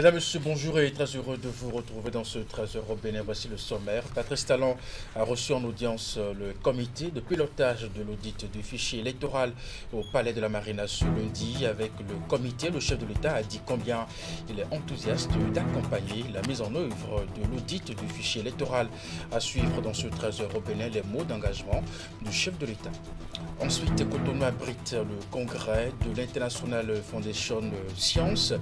Mesdames, Messieurs, bonjour et très heureux de vous retrouver dans ce 13h au Bénin. Voici le sommaire. Patrice Talon a reçu en audience le comité de pilotage de l'audit du fichier électoral au Palais de la Marina ce lundi. Avec le comité, le chef de l'État a dit combien il est enthousiaste d'accompagner la mise en œuvre de l'audit du fichier électoral. À suivre dans ce 13h au Bénin les mots d'engagement du chef de l'État. Ensuite, Cotonou abrite le congrès de l'International Foundation Science.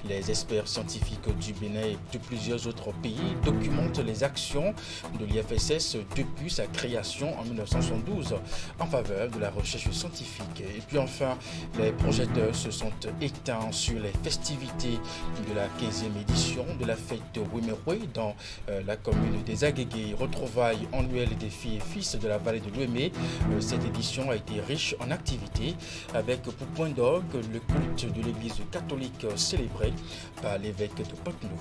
Les experts scientifiques du Bénin et de plusieurs autres pays documentent les actions de l'IFSS depuis sa création en 1972 en faveur de la recherche scientifique. Et puis enfin, les projecteurs se sont éteints sur les festivités de la 15e édition de la fête Wimerwe dans la commune des Agégués. Retrouvailles annuelles des filles et fils de la vallée de l'Ouémé. Cette édition a été riche en activités avec pour point d'orgue le culte de l'église catholique célébré par l'évêque de Porte-Nouveau.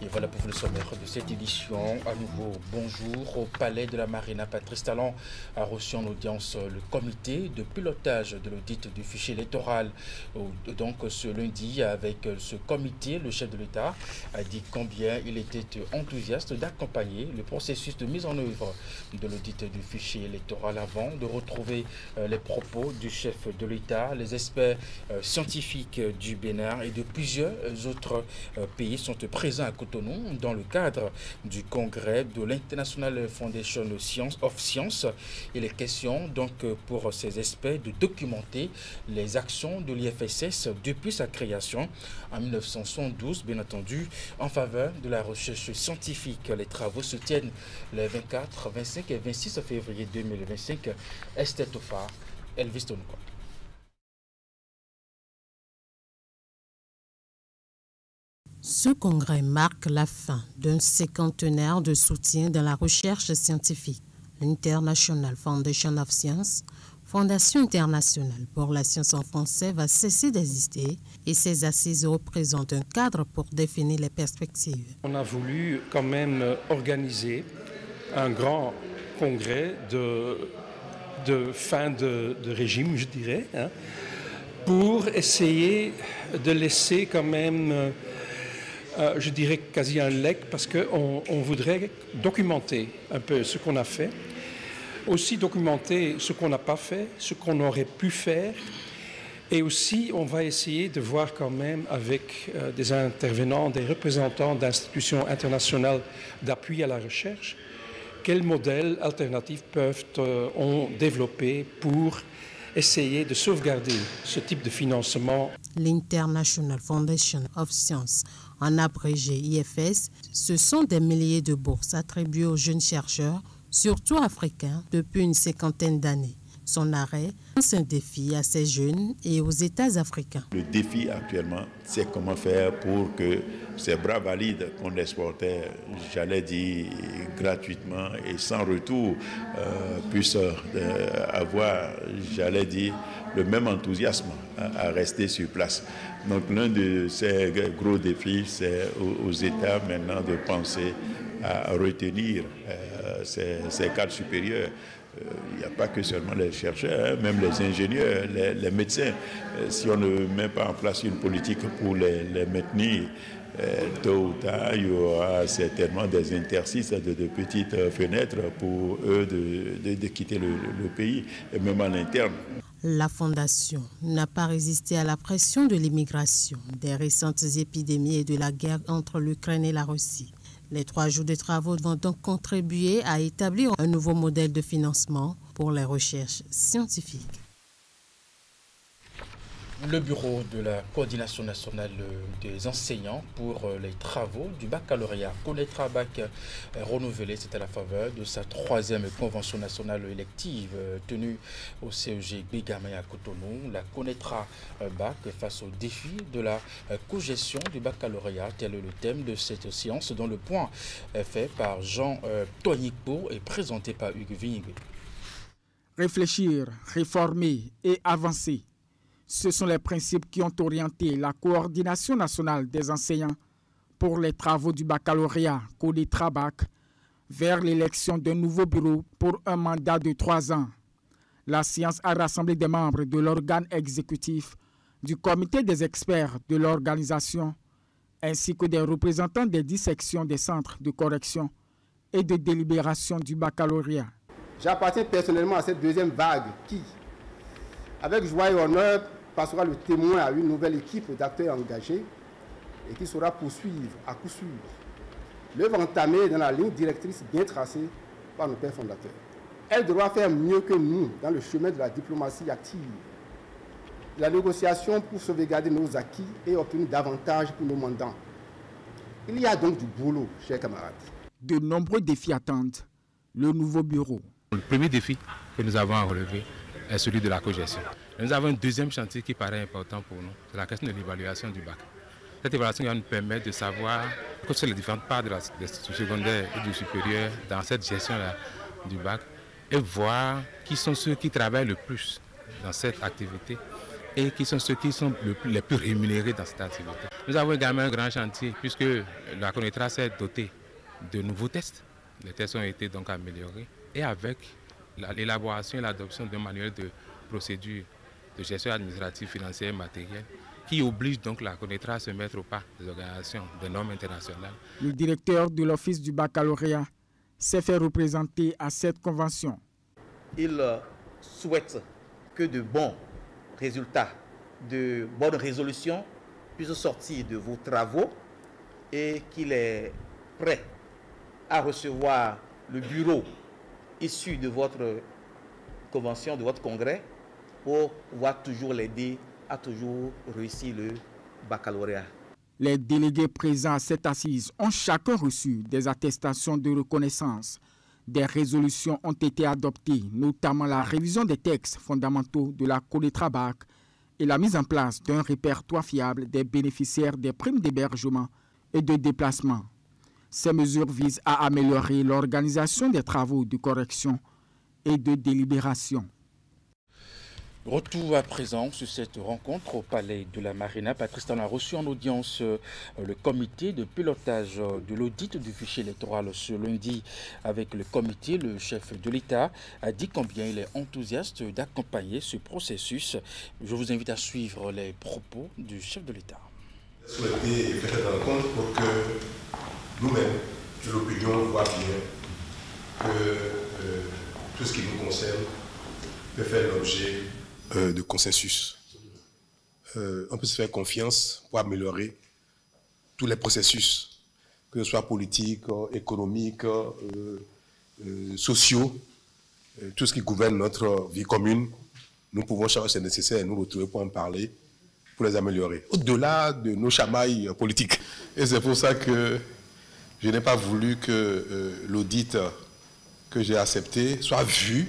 Et voilà pour vous le sommaire de cette édition. À nouveau, bonjour. Au Palais de la Marina, Patrice Talon a reçu en audience le comité de pilotage de l'audit du fichier électoral. Donc ce lundi, avec ce comité, le chef de l'État a dit combien il était enthousiaste d'accompagner le processus de mise en œuvre de l'audit du fichier électoral. Avant de retrouver les propos du chef de l'État, les experts scientifiques du Bénin et de plusieurs autres pays sont présents à Cotonou dans le cadre du congrès de l'International Foundation of Science. Il est question donc pour ces experts de documenter les actions de l'IFSS depuis sa création en 1972, bien entendu, en faveur de la recherche scientifique. Les travaux se tiennent les 24, 25 et 26 février 2025. Esther Tofa, Elvis Tonko. Ce congrès marque la fin d'un cinquantenaire de soutien dans la recherche scientifique. L'International Foundation of Science, Fondation internationale pour la science en français, va cesser d'exister et ses assises représentent un cadre pour définir les perspectives. On a voulu quand même organiser un grand congrès de fin de régime, je dirais, pour essayer de laisser quand même... je dirais quasi un legs parce qu'on voudrait documenter un peu ce qu'on a fait, aussi documenter ce qu'on n'a pas fait, ce qu'on aurait pu faire, et aussi on va essayer de voir quand même avec des intervenants, des représentants d'institutions internationales d'appui à la recherche, quels modèles alternatifs on développer pour essayer de sauvegarder ce type de financement. L'International Foundation of Science, en abrégé IFS, ce sont des milliers de bourses attribuées aux jeunes chercheurs, surtout africains, depuis une cinquantaine d'années. Son arrêt lance un défi à ces jeunes et aux États africains. Le défi actuellement, c'est comment faire pour que ces bras valides qu'on exportait, j'allais dire, gratuitement et sans retour, puissent avoir, j'allais dire, le même enthousiasme à rester sur place. Donc l'un de ces gros défis, c'est aux États maintenant de penser à retenir ces cadres supérieurs. Il n'y a pas que seulement les chercheurs, même les ingénieurs, les médecins. Si on ne met pas en place une politique pour les maintenir, tôt ou tard, il y aura certainement des interstices de petites fenêtres pour eux de quitter le pays, et même à l'interne. La Fondation n'a pas résisté à la pression de l'immigration, des récentes épidémies et de la guerre entre l'Ukraine et la Russie. Les 3 jours de travaux vont donc contribuer à établir un nouveau modèle de financement pour les recherches scientifiques. Le bureau de la coordination nationale des enseignants pour les travaux du baccalauréat Conetra Bac renouvelé, c'est à la faveur de sa 3e convention nationale élective tenue au CEG Bégamé à Cotonou. La Conetra Bac face au défi de la cogestion du baccalauréat, tel est le thème de cette séance dont le point est fait par Jean Toignico et présenté par Hugues Vignigué. Réfléchir, réformer et avancer. Ce sont les principes qui ont orienté la coordination nationale des enseignants pour les travaux du baccalauréat Conetra Bac vers l'élection d'un nouveau bureau pour un mandat de 3 ans. La séance a rassemblé des membres de l'organe exécutif du comité des experts de l'organisation, ainsi que des représentants des 10 sections des centres de correction et de délibération du baccalauréat. J'appartiens personnellement à cette deuxième vague qui, avec joie et honneur, passera le témoin à une nouvelle équipe d'acteurs engagés et qui saura poursuivre à coup sûr l'œuvre entamée dans la ligne directrice bien tracée par nos pères fondateurs. Elle devra faire mieux que nous dans le chemin de la diplomatie active, de la négociation pour sauvegarder nos acquis et obtenir davantage pour nos mandants. Il y a donc du boulot, chers camarades. De nombreux défis attendent le nouveau bureau. Le premier défi que nous avons à relever est celui de la cogestion. Nous avons un deuxième chantier qui paraît important pour nous, c'est la question de l'évaluation du bac. Cette évaluation va nous permettre de savoir quelles sont les différentes parts de l'institut secondaire et du supérieur dans cette gestion-là du bac et voir qui sont ceux qui travaillent le plus dans cette activité et qui sont ceux qui sont les plus rémunérés dans cette activité. Nous avons également un grand chantier puisque la CONETRA s'est dotée de nouveaux tests. Les tests ont été donc améliorés et avec l'élaboration et l'adoption d'un manuel de procédure de gestion administrative, financière et matérielle qui oblige donc la CONETRA à se mettre au pas des organisations de normes internationales. Le directeur de l'Office du baccalauréat s'est fait représenter à cette convention. Il souhaite que de bons résultats, de bonnes résolutions puissent sortir de vos travaux et qu'il est prêt à recevoir le bureau issu de votre convention, de votre congrès, pour pouvoir toujours l'aider à toujours réussir le baccalauréat. Les délégués présents à cette assise ont chacun reçu des attestations de reconnaissance. Des résolutions ont été adoptées, notamment la révision des textes fondamentaux de la CONETRA BAC et la mise en place d'un répertoire fiable des bénéficiaires des primes d'hébergement et de déplacement. Ces mesures visent à améliorer l'organisation des travaux de correction et de délibération. Retour à présent sur cette rencontre au Palais de la Marina. Patrice Talon a reçu en audience le comité de pilotage de l'audit du fichier électoral ce lundi. Avec le comité, le chef de l'État a dit combien il est enthousiaste d'accompagner ce processus. Je vous invite à suivre les propos du chef de l'État. Souhaiter faire cette rencontre pour que nous-mêmes, l'opinion, voit bien que tout ce qui nous concerne peut faire l'objet de consensus. On peut se faire confiance pour améliorer tous les processus, que ce soit politiques, économiques, sociaux, tout ce qui gouverne notre vie commune. Nous pouvons, chaque fois c'est nécessaire, nous retrouver pour en parler, pour les améliorer, au-delà de nos chamailles politiques. Et c'est pour ça que je n'ai pas voulu que l'audit que j'ai accepté soit vu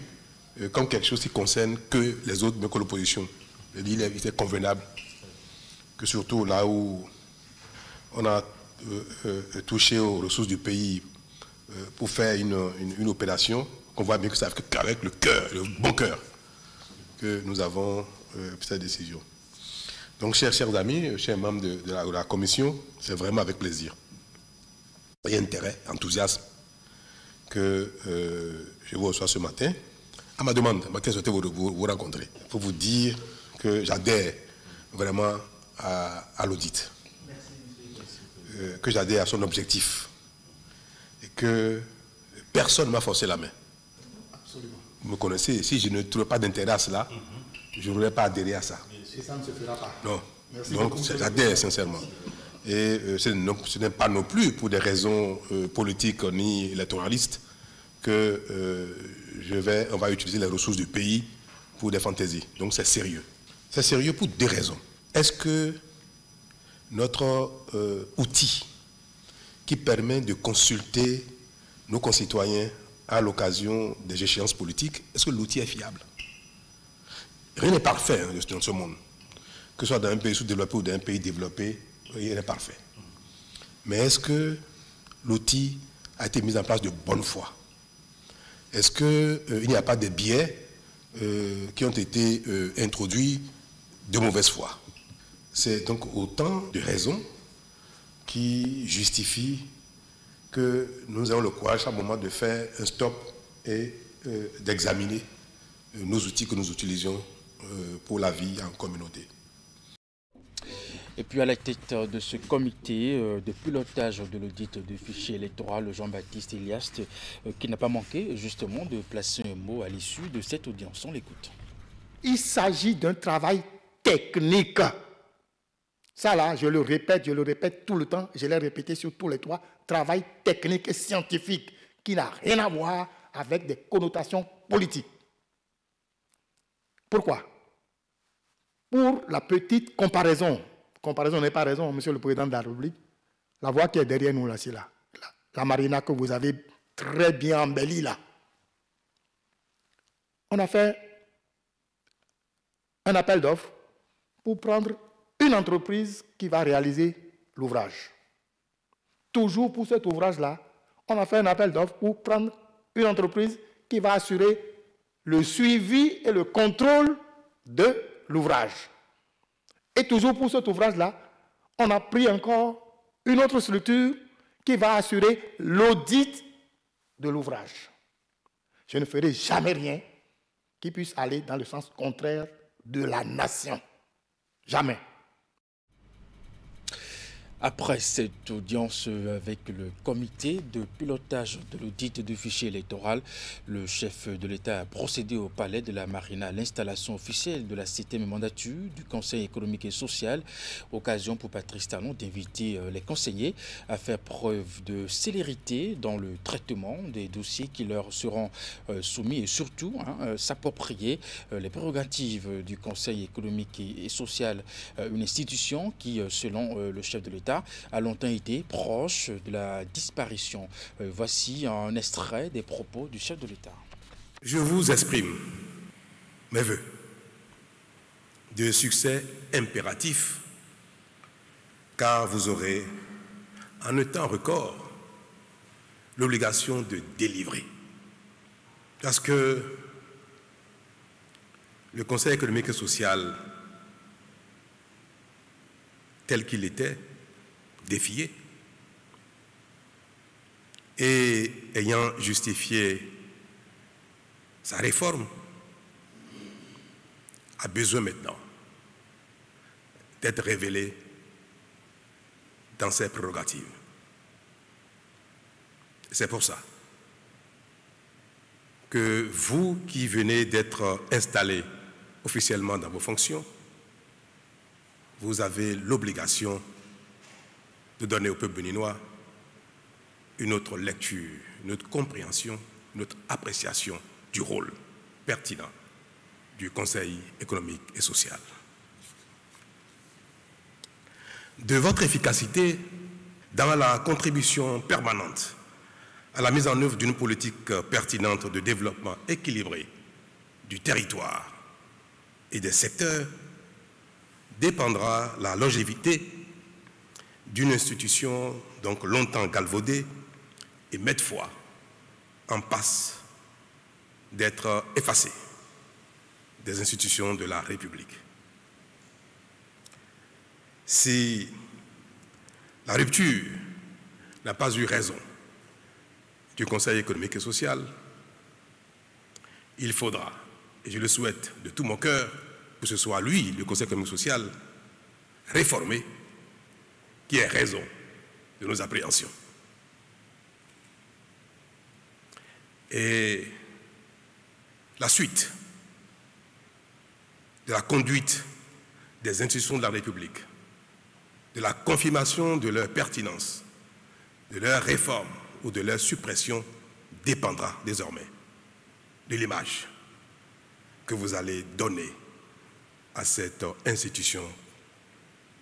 comme quelque chose qui concerne que les autres, mais que l'opposition. Il est convenable que surtout là où on a touché aux ressources du pays pour faire une opération, qu'on voit bien que c'est avec le cœur, le bon cœur, que nous avons pris cette décision. Donc, chers amis, chers membres de la commission, c'est vraiment avec plaisir et intérêt, enthousiasme que je vous reçois ce matin. À ma demande, je souhaitais vous rencontrer pour vous dire que j'adhère vraiment à l'audit, que j'adhère à son objectif et que personne ne m'a forcé la main. Absolument. Vous me connaissez, si je ne trouvais pas d'intérêt à cela, je n'aurais pas adhéré à ça. Et ça ne se fera pas. Non, donc j'adhère sincèrement. Et ce n'est pas non plus pour des raisons politiques ni électoralistes que on va utiliser les ressources du pays pour des fantaisies. Donc c'est sérieux. C'est sérieux pour deux raisons. Est-ce que notre outil qui permet de consulter nos concitoyens à l'occasion des échéances politiques, est-ce que l'outil est fiable? Rien n'est parfait dans ce monde. Que ce soit dans un pays sous-développé ou dans un pays développé, rien n'est parfait. Mais est-ce que l'outil a été mis en place de bonne foi? Est-ce qu'il n'y a pas de biais qui ont été introduits de mauvaise foi? C'est donc autant de raisons qui justifient que nous ayons le courage à un moment de faire un stop et d'examiner nos outils que nous utilisons pour la vie en communauté. Et puis à la tête de ce comité de pilotage de l'audit du fichier électoral, Jean-Baptiste Elias, qui n'a pas manqué justement de placer un mot à l'issue de cette audience. On l'écoute. Il s'agit d'un travail technique. Ça là, je le répète tout le temps, je l'ai répété sur tous les toits, travail technique et scientifique qui n'a rien à voir avec des connotations politiques. Pourquoi? Pour la petite comparaison n'est pas raison, Monsieur le Président de la République, la voie qui est derrière nous là, c'est là, la marina que vous avez très bien embellie là. On a fait un appel d'offres pour prendre une entreprise qui va réaliser l'ouvrage. Toujours pour cet ouvrage-là, on a fait un appel d'offres pour prendre une entreprise qui va assurer le suivi et le contrôle de l'ouvrage. Et toujours pour cet ouvrage-là, on a pris encore une autre structure qui va assurer l'audit de l'ouvrage. Je ne ferai jamais rien qui puisse aller dans le sens contraire de la nation. Jamais. Après cette audience avec le comité de pilotage de l'audit du fichier électoral, le chef de l'État a procédé au palais de la Marina à l'installation officielle de la 7e mandature du Conseil économique et social. Occasion pour Patrice Talon d'inviter les conseillers à faire preuve de célérité dans le traitement des dossiers qui leur seront soumis et surtout s'approprier les prérogatives du Conseil économique et social, une institution qui, selon le chef de l'État, a longtemps été proche de la disparition. Voici un extrait des propos du chef de l'État. Je vous exprime mes vœux de succès impératif, car vous aurez, en un temps record, l'obligation de délivrer. Parce que le Conseil économique et social, tel qu'il était, défié, et ayant justifié sa réforme, a besoin maintenant d'être révélé dans ses prérogatives. C'est pour ça que vous qui venez d'être installés officiellement dans vos fonctions, vous avez l'obligation de donner au peuple béninois une autre lecture, une autre compréhension, une autre appréciation du rôle pertinent du Conseil économique et social. De votre efficacité dans la contribution permanente à la mise en œuvre d'une politique pertinente de développement équilibré du territoire et des secteurs dépendra la longévité d'une institution donc longtemps galvaudée et maintes fois en passe d'être effacée des institutions de la République. Si la rupture n'a pas eu raison du Conseil économique et social, il faudra, et je le souhaite de tout mon cœur, que ce soit lui, le Conseil économique et social, réformé, qui est raison de nos appréhensions. Et la suite de la conduite des institutions de la République, de la confirmation de leur pertinence, de leur réforme ou de leur suppression dépendra désormais de l'image que vous allez donner à cette institution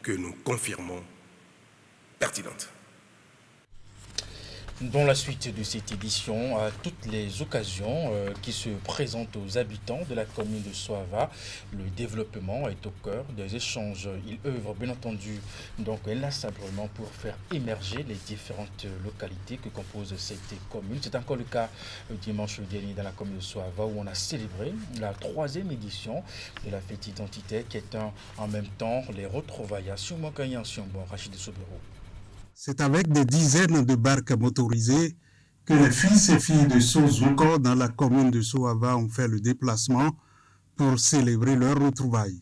que nous confirmons pertinente. Dans la suite de cette édition, à toutes les occasions qui se présentent aux habitants de la commune de Soava, le développement est au cœur des échanges. Il œuvre bien entendu donc inlassablement pour faire émerger les différentes localités que compose cette commune. C'est encore le cas dimanche dernier dans la commune de Soava où on a célébré la 3e édition de la fête identitaire qui est en même temps les retrouvailles à Soumokaï en Siombo, Rachid Sobero. C'est avec des dizaines de barques motorisées que les fils et filles de Sozouko dans la commune de Soava ont fait le déplacement pour célébrer leur retrouvailles.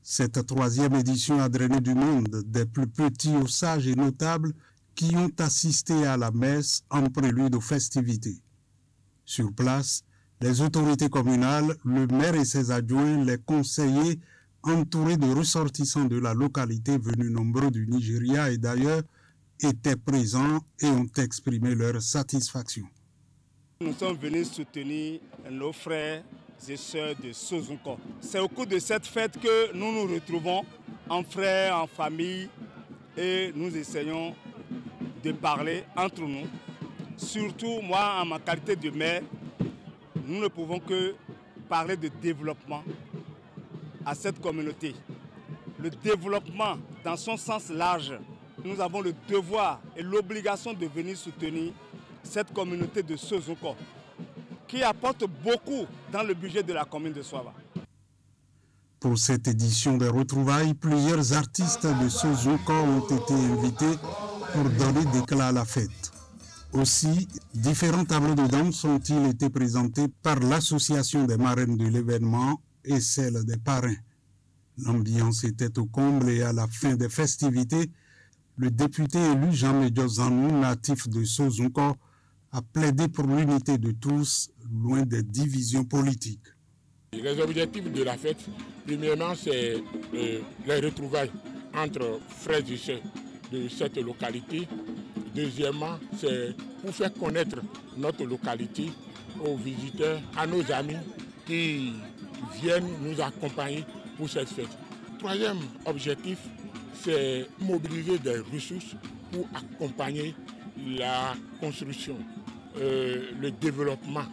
Cette troisième édition a drainé du monde, des plus petits aux sages et notables qui ont assisté à la messe en prélude aux festivités. Sur place, les autorités communales, le maire et ses adjoints, les conseillers, entourés de ressortissants de la localité venus nombreux du Nigeria et d'ailleurs, étaient présents et ont exprimé leur satisfaction. Nous sommes venus soutenir nos frères et sœurs de Sozunko. C'est au cours de cette fête que nous nous retrouvons en frères, en famille et nous essayons de parler entre nous. Surtout moi, en ma qualité de maire, nous ne pouvons que parler de développement à cette communauté. Le développement dans son sens large, nous avons le devoir et l'obligation de venir soutenir cette communauté de Sozunko qui apporte beaucoup dans le budget de la commune de Soava. Pour cette édition des retrouvailles, plusieurs artistes de Sozunko ont été invités pour donner d'éclat à la fête. Aussi, différents tableaux de danse ont-ils été présentés par l'association des marraines de l'événement et celle des parrains. L'ambiance était au comble et à la fin des festivités, le député élu Jean-Médio Zanou, natif de Sozunko, a plaidé pour l'unité de tous, loin des divisions politiques. Les objectifs de la fête, premièrement, c'est les retrouvailles entre frères et sœurs de cette localité. Deuxièmement, c'est pour faire connaître notre localité aux visiteurs, à nos amis qui viennent nous accompagner pour cette fête. Troisième objectif, c'est mobiliser des ressources pour accompagner la construction, le développement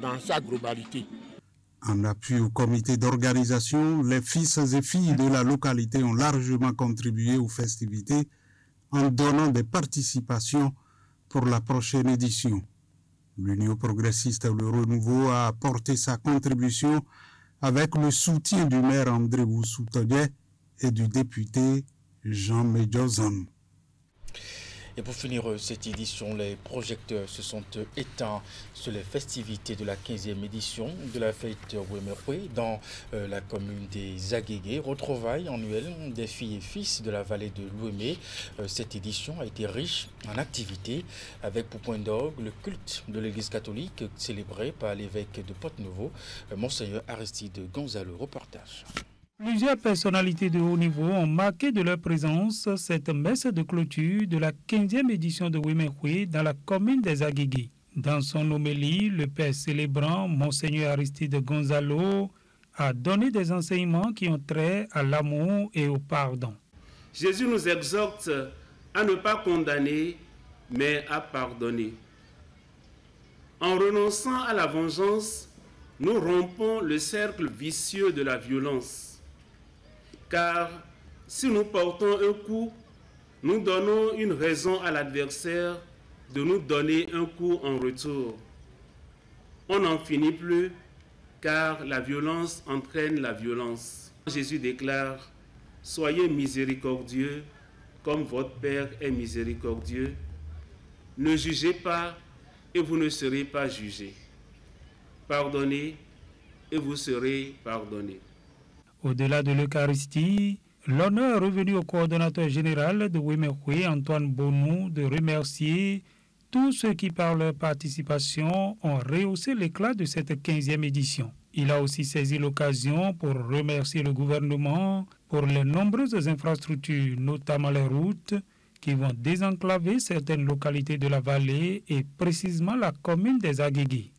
dans sa globalité. En appui au comité d'organisation, les fils et filles de la localité ont largement contribué aux festivités en donnant des participations pour la prochaine édition. L'Union progressiste et le renouveau a apporté sa contribution avec le soutien du maire André Boussoutoye et du député Jean-Médio Zanou. Et pour finir cette édition, les projecteurs se sont éteints sur les festivités de la 15e édition de la fête Wemerwe dans la commune des Agégué. Retrouvailles annuelles des filles et fils de la vallée de l'Ouémé. Cette édition a été riche en activités avec pour point d'orgue le culte de l'église catholique célébré par l'évêque de Porte-Nouveau, Monseigneur Aristide Gonzalo. Reportage. Plusieurs personnalités de haut niveau ont marqué de leur présence cette messe de clôture de la 15e édition de Wemerwe dans la commune des Agégué. Dans son homélie, le père célébrant, Monseigneur Aristide Gonzalo, a donné des enseignements qui ont trait à l'amour et au pardon. Jésus nous exhorte à ne pas condamner, mais à pardonner. En renonçant à la vengeance, nous rompons le cercle vicieux de la violence. Car si nous portons un coup, nous donnons une raison à l'adversaire de nous donner un coup en retour. On n'en finit plus, car la violence entraîne la violence. Jésus déclare, « Soyez miséricordieux, comme votre Père est miséricordieux. Ne jugez pas, et vous ne serez pas jugés. Pardonnez, et vous serez pardonnés. » Au-delà de l'Eucharistie, l'honneur est revenu au coordonnateur général de Wemerwe, Antoine Bonou, de remercier tous ceux qui, par leur participation, ont rehaussé l'éclat de cette 15e édition. Il a aussi saisi l'occasion pour remercier le gouvernement pour les nombreuses infrastructures, notamment les routes, qui vont désenclaver certaines localités de la vallée et précisément la commune des Agégué.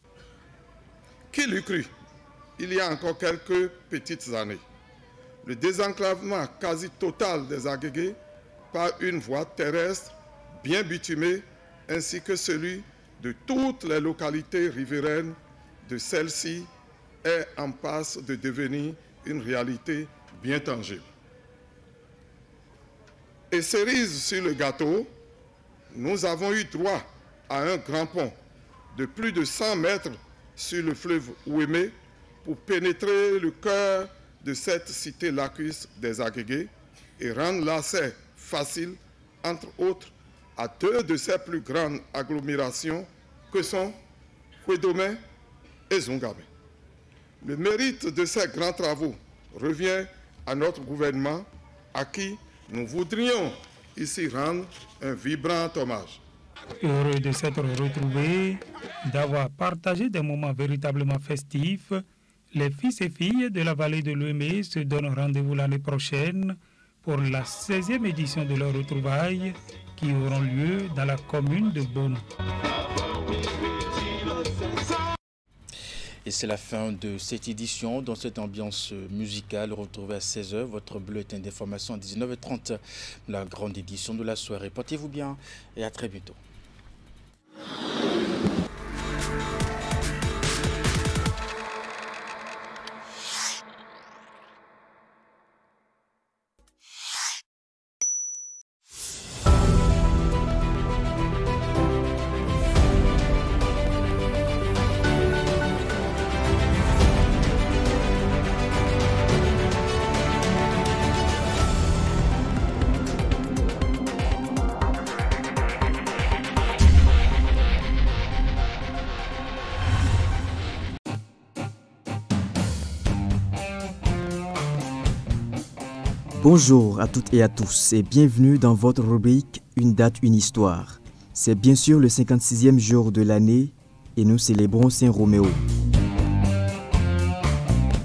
Qui l'eût cru, il y a encore quelques petites années, le désenclavement quasi total des Agégué par une voie terrestre bien bitumée ainsi que celui de toutes les localités riveraines de celle-ci est en passe de devenir une réalité bien tangible. Et cerise sur le gâteau, nous avons eu droit à un grand pont de plus de 100 mètres sur le fleuve Ouémé pour pénétrer le cœur de cette cité lacustre des Agégué et rendre l'accès facile, entre autres, à deux de ses plus grandes agglomérations que sont Kouédomé et Zongamé. Le mérite de ces grands travaux revient à notre gouvernement à qui nous voudrions ici rendre un vibrant hommage. Heureux de s'être retrouvés, d'avoir partagé des moments véritablement festifs, les fils et filles de la vallée de l'Ouémé se donnent rendez-vous l'année prochaine pour la 16e édition de leurs retrouvailles qui auront lieu dans la commune de Bonou. Et c'est la fin de cette édition. Dans cette ambiance musicale, retrouvez à 16h votre bulletin d'information à 19h30, la grande édition de la soirée. Portez-vous bien et à très bientôt. Bonjour à toutes et à tous et bienvenue dans votre rubrique Une date, une histoire. C'est bien sûr le 56e jour de l'année et nous célébrons Saint-Roméo.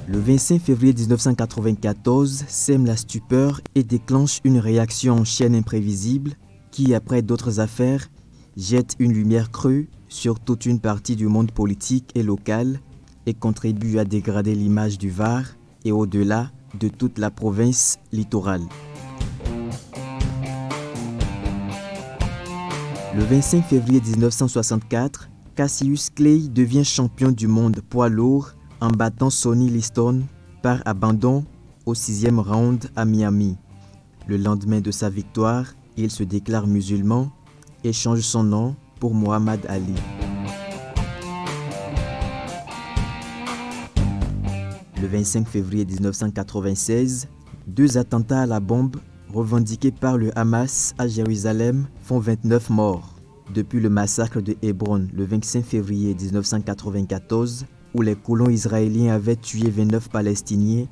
Le 25 février 1994 sème la stupeur et déclenche une réaction en chaîne imprévisible qui, après d'autres affaires, jette une lumière crue sur toute une partie du monde politique et local et contribue à dégrader l'image du Var et au-delà de toute la province littorale. Le 25 février 1964, Cassius Clay devient champion du monde poids lourd en battant Sonny Liston par abandon au 6e round à Miami. Le lendemain de sa victoire, il se déclare musulman et change son nom pour Muhammad Ali. Le 25 février 1996, 2 attentats à la bombe revendiqués par le Hamas à Jérusalem font 29 morts. Depuis le massacre de Hébron le 25 février 1994, où les colons israéliens avaient tué 29 Palestiniens,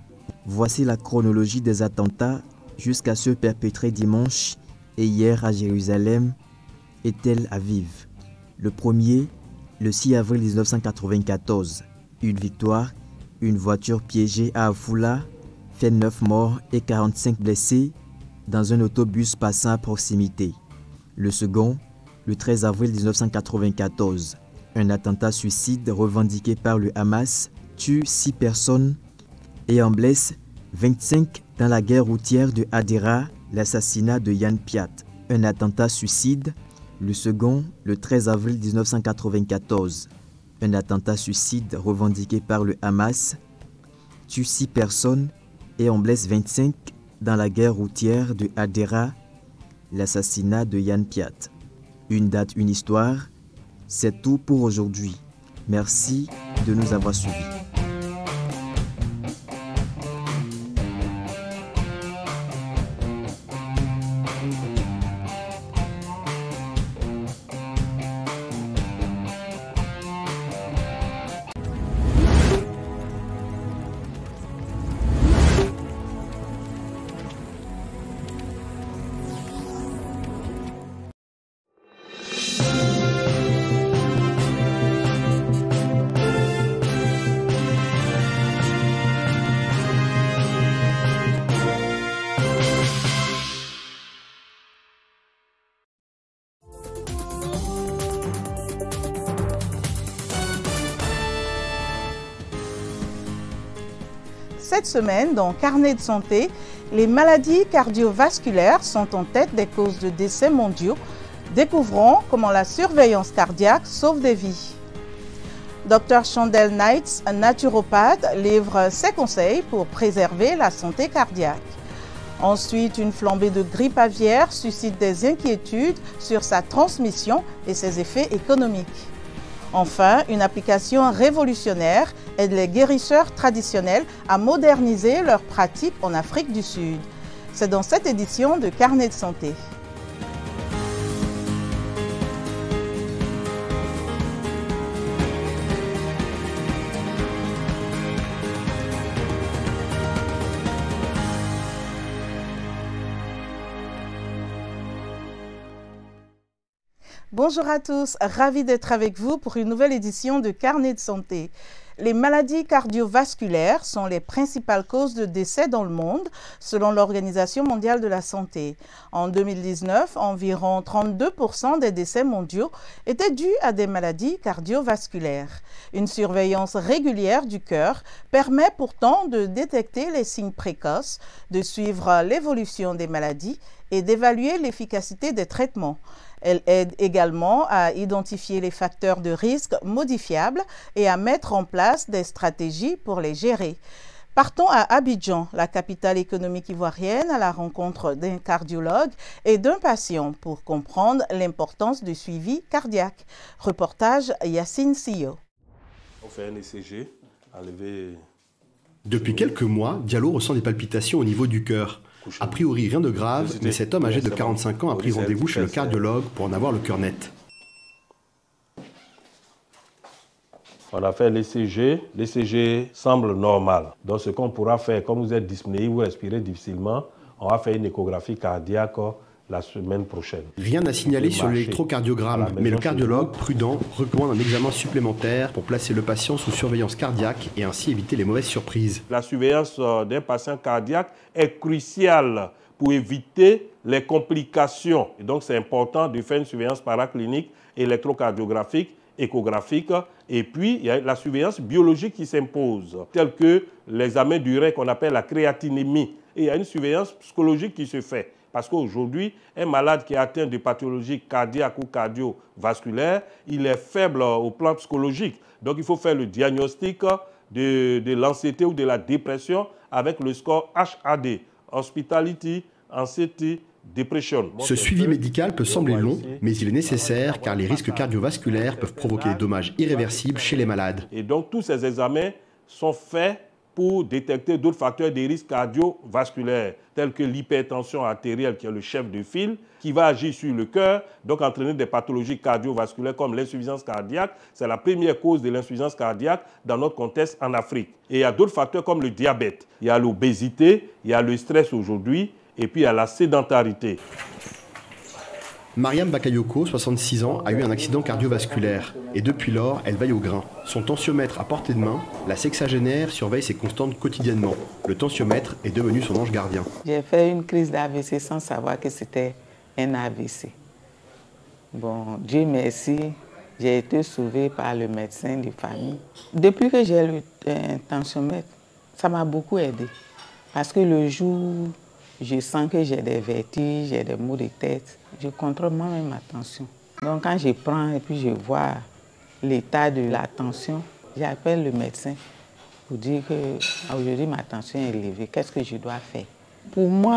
voici la chronologie des attentats jusqu'à ceux perpétrés dimanche et hier à Jérusalem et Tel Aviv. Le premier, le 6 avril 1994, une victoire. Une voiture piégée à Afula fait 9 morts et 45 blessés dans un autobus passant à proximité. Le second, le 13 avril 1994, un attentat suicide revendiqué par le Hamas tue 6 personnes et en blesse 25 dans la guerre routière de Hadera, l'assassinat de Yann Piat. Un attentat suicide, le second, le 13 avril 1994. Un attentat suicide revendiqué par le Hamas tue 6 personnes et en blesse 25 dans la guerre routière de Hadera, l'assassinat de Yann Piat. Une date, une histoire, c'est tout pour aujourd'hui. Merci de nous avoir suivis. Cette semaine, dans Carnet de santé, les maladies cardiovasculaires sont en tête des causes de décès mondiaux. Découvrons comment la surveillance cardiaque sauve des vies. Dr Chandel Knights, un naturopathe, livre ses conseils pour préserver la santé cardiaque. Ensuite, une flambée de grippe aviaire suscite des inquiétudes sur sa transmission et ses effets économiques. Enfin, une application révolutionnaire aide les guérisseurs traditionnels à moderniser leurs pratiques en Afrique du Sud. C'est dans cette édition de Carnet de santé. Bonjour à tous, ravi d'être avec vous pour une nouvelle édition de Carnet de santé. Les maladies cardiovasculaires sont les principales causes de décès dans le monde, selon l'Organisation mondiale de la santé. En 2019, environ 32% des décès mondiaux étaient dus à des maladies cardiovasculaires. Une surveillance régulière du cœur permet pourtant de détecter les signes précoces, de suivre l'évolution des maladies et d'évaluer l'efficacité des traitements. Elle aide également à identifier les facteurs de risque modifiables et à mettre en place des stratégies pour les gérer. Partons à Abidjan, la capitale économique ivoirienne, à la rencontre d'un cardiologue et d'un patient pour comprendre l'importance du suivi cardiaque. Reportage Yacine Siyo. On fait un ECG, enlever... Depuis quelques mois, Diallo ressent des palpitations au niveau du cœur. A priori, rien de grave, mais cet homme âgé de 45 ans a pris rendez-vous chez le cardiologue pour en avoir le cœur net. On a fait l'ECG. L'ECG semble normal. Donc ce qu'on pourra faire, comme vous êtes dyspnéique, vous respirez difficilement, on va faire une échographie cardiaque la semaine prochaine. Rien à signaler sur l'électrocardiogramme, mais le cardiologue, prudent, recommande un examen supplémentaire pour placer le patient sous surveillance cardiaque et ainsi éviter les mauvaises surprises. La surveillance d'un patient cardiaque est cruciale pour éviter les complications. Et donc c'est important de faire une surveillance paraclinique, électrocardiographique, échographique, et puis il y a la surveillance biologique qui s'impose, telle que l'examen du rein qu'on appelle la créatinémie. Et il y a une surveillance psychologique qui se fait. Parce qu'aujourd'hui, un malade qui est atteint de pathologies cardiaques ou cardiovasculaires, il est faible au plan psychologique. Donc il faut faire le diagnostic de l'anxiété ou de la dépression avec le score HAD, Hospitality, Anxiety, Depression. Ce suivi médical peut sembler long, mais il est nécessaire car les risques cardiovasculaires peuvent provoquer des dommages irréversibles chez les malades. Et donc tous ces examens sont faits pour détecter d'autres facteurs de risque cardiovasculaires, tels que l'hypertension artérielle, qui est le chef de file, qui va agir sur le cœur, donc entraîner des pathologies cardiovasculaires comme l'insuffisance cardiaque. C'est la première cause de l'insuffisance cardiaque dans notre contexte en Afrique. Et il y a d'autres facteurs comme le diabète. Il y a l'obésité, il y a le stress aujourd'hui, et puis il y a la sédentarité. Mariam Bakayoko, 66 ans, a eu un accident cardiovasculaire et depuis lors, elle veille au grain. Son tensiomètre à portée de main, la sexagénaire surveille ses constantes quotidiennement. Le tensiomètre est devenu son ange gardien. J'ai fait une crise d'AVC sans savoir que c'était un AVC. Bon, Dieu merci, j'ai été sauvée par le médecin de famille. Depuis que j'ai le tensiomètre, ça m'a beaucoup aidé. Parce que le jour, je sens que j'ai des vertiges, j'ai des maux de tête. Je contrôle moi-même ma tension. Donc quand je prends et puis je vois l'état de la tension, j'appelle le médecin pour dire que aujourd'hui ma tension est élevée. Qu'est-ce que je dois faire? Pour moi,